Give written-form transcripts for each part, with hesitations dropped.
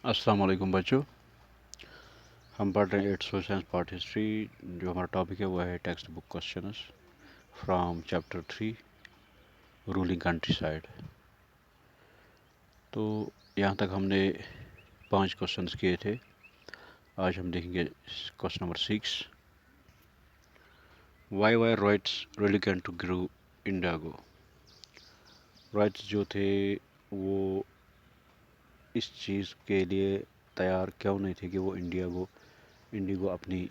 السلام علیکم بچوں. ہم پڑھ رہے ہیں 8 سوشل سائنس پارٹ ہسٹری. جو ہمارا ٹاپک ہے وہ ہے text book questions from chapter 3 rolling countryside. تو یہاں تک ہم نے 5 کوشچنس کیے تھے. آج ہم دیکھیں گے question number 6. Why ryots reluctant to grow indigo. Ryots جو تھے وہ اس چیز کے لیے تیار کیوں نہیں تھے کہ وہ انڈیگو اپنی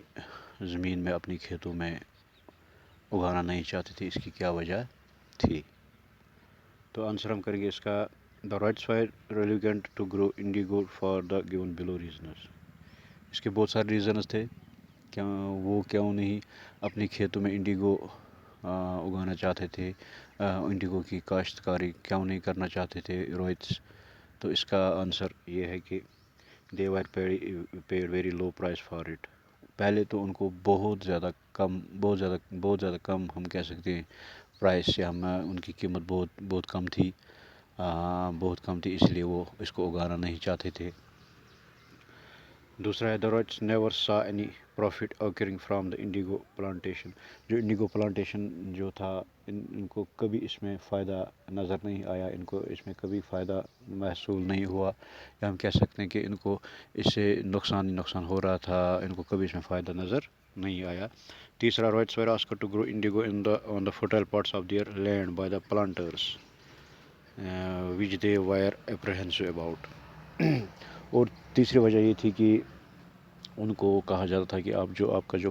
زمین میں اپنی کھیتوں میں اگانا نہیں چاہتے تھے. اس کی کیا وجہ تھی؟ تو آنسر ہم کریں گے اس کا. The ryots were reluctant to grow indigo for the given below reasons. اس کے بہت سارے ریزنز تھے. وہ کیوں نہیں اپنی کھیتوں میں انڈیگو اگانا چاہتے تھے، انڈیگو کی کاشتکاری کیوں نہیں کرنا چاہتے تھے رائٹس. تو اس کا آنسر یہ ہے کہ they were paid very low price for it. پہلے تو ان کو بہت زیادہ کم ہم کہہ سکتے ہیں پرائز سے. ان کی قیمت بہت کم تھی، اس لیے وہ اس کو اگانا نہیں چاہتے تھے. دوسرا ہے the ryots never saw any profit occurring from the indigo plantation. جو انڈیگو پلانٹیشن جو تھا ان کو کبھی اس میں فائدہ نظر نہیں آیا، ان کو اس میں کبھی فائدہ محصول نہیں ہوا، یا ہم کہہ سکتے ہیں کہ ان کو اس سے نقصان ہو رہا تھا. ان کو کبھی اس میں فائدہ نظر نہیں آیا. تیسرا ryots were asked to grow indigo on the fertile parts of their land by the planters which they were apprehensive about. اور تیسری وجہ یہ تھی کہ ان کو کہا جاتا تھا کہ آپ کی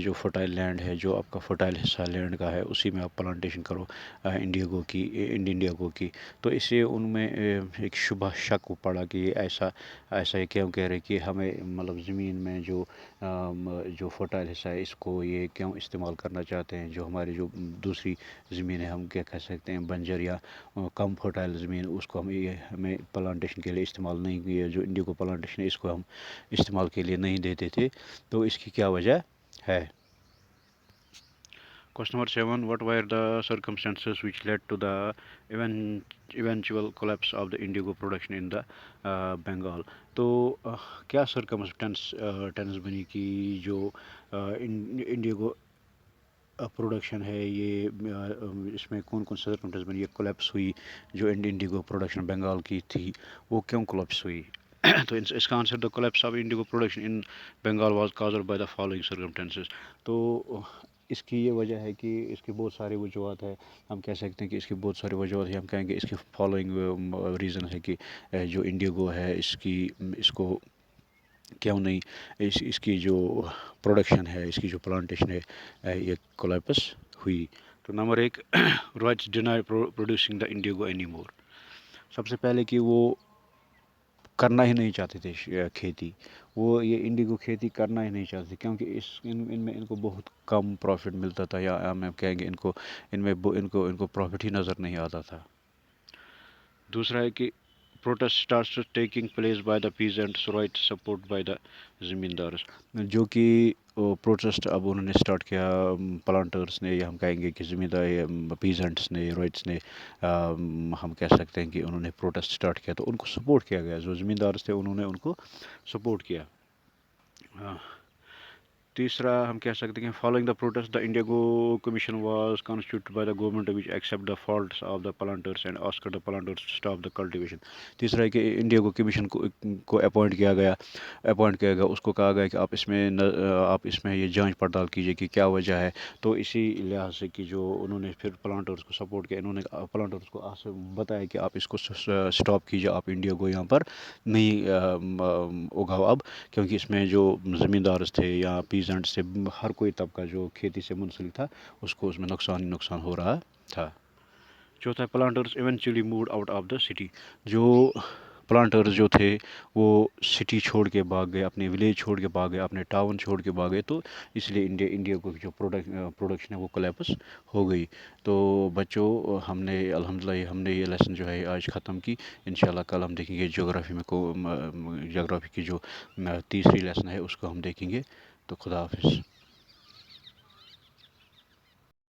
جو فرٹائل لینڈ ہے، جو آپ کا فرٹائل حصہ لینڈ کا ہے، اسی میں آپ پلانٹیشن کرو انڈیگو کی. تو اس سے ان میں ایک شبہ شک پڑا کہ یہ ایسا یہ کیوں کہہ رہے کہ ہمیں مطلب زمین میں جو فرٹائل حصہ ہے اس کو یہ کیوں استعمال کرنا چاہتے ہیں. جو ہماری جو دوسری زمین ہے، ہم کیا کہہ سکتے ہیں بنجر یا کم فرٹائل زمین، اس کو ہمیں پلانٹیشن کے لیے استعمال نہیں کیا. جو انڈیگو پلانٹیشن ہے اس کو ہم استعمال کے لیے نہیں دیتے تھے. تو اس کی کیا وجہ ہے؟ Question number 7. What were the circumstances which led to the eventual collapse of the indigo production in the Bengal? تو کیا سرکمسٹنس بنی کہ جو انڈیگو پروڈکشن ہے، یہ اس میں کون سرکمسٹنس بنی، یہ کولیپس ہوئی. جو انڈیگو پروڈکشن بنگال کی تھی وہ کیوں کولیپس ہوئی؟ تو اس کا answer the collapse of indigo production in Bengal was caused by the following circumstances. تو اس کی یہ وجہ ہے کہ اس کی بہت ساری وجوہات ہے. ہم کہہ سکتے ہیں کہ اس کی بہت ساری وجوہات ہیں. ہم کہیں گے اس کی فالوئنگ ریزن ہے کہ جو انڈیگو ہے اس کو کیوں نہیں اس کی جو پروڈکشن ہے، اس کی جو پلانٹیشن ہے، یہ کولیپس ہوئی. تو number 1 ryots deny producing the indigo any more. سب سے پہلے کہ وہ کرنا ہی نہیں چاہتے تھے کھیتی. وہ یہ انڈیگو کھیتی کرنا ہی نہیں چاہتے تھے کیونکہ ان میں ان کو بہت کم پروفٹ ملتا تھا، یا ہم کہیں گے ان کو پروفٹ ہی نظر نہیں آتا تھا. دوسرا ہے کہ protest starts taking place by the peasants right support by the zamindars. جو کہ پروٹیسٹ اب انہوں نے اسٹارٹ کیا پلانٹرس نے، یا ہم کہیں گے کہ زمیندار پیزنٹس نے، رائٹس نے. ہم کہہ سکتے ہیں کہ انہوں نے پروٹیسٹ اسٹارٹ کیا تو ان کو سپورٹ کیا گیا. جو زمیندارس تھے انہوں نے ان کو سپورٹ کیا. تیسرا ہم کہہ سکتے ہیں following the protest the indigo commission was constituted by the government which accept the faults of the planters and asked the planters to stop the cultivation. تیسرا ہے کہ انڈیگو کمیشن کو اپوائنٹ کیا گیا. اس کو کہا گیا کہ آپ اس میں یہ جانچ پڑتال کیجیے کہ کیا وجہ ہے. تو اسی لحاظ سے کہ جو انہوں نے پھر پلانٹرس کو سپورٹ کیا، انہوں نے پلانٹرس کو بتایا کہ آپ اس کو اسٹاپ کیجیے، آپ انڈیگو یہاں پر نہیں اگاؤ اب، کیونکہ اس میں جو زمیندارس تھے یا پیزنٹس تھے، ہر کوئی طبقہ جو کھیتی سے منسلک تھا اس کو اس میں نقصان ہو رہا تھا. چوتھا planters eventually moved out of the city. جو پلانٹرز جو تھے وہ سٹی چھوڑ کے بھاگ گئے، اپنے ولیج چھوڑ کے بھاگ گئے، اپنے ٹاؤن چھوڑ کے بھاگ گئے. تو اس لیے انڈیا کو جو پروڈکشن ہے وہ کولیپس ہو گئی. تو بچوں الحمدللہ ہم نے یہ لیسن جو ہے آج ختم کی. انشاءاللہ کل ہم دیکھیں گے جغرافی کی جو تیسری لیسن ہے اس کو ہم دیکھیں گے. تو خدا حافظ.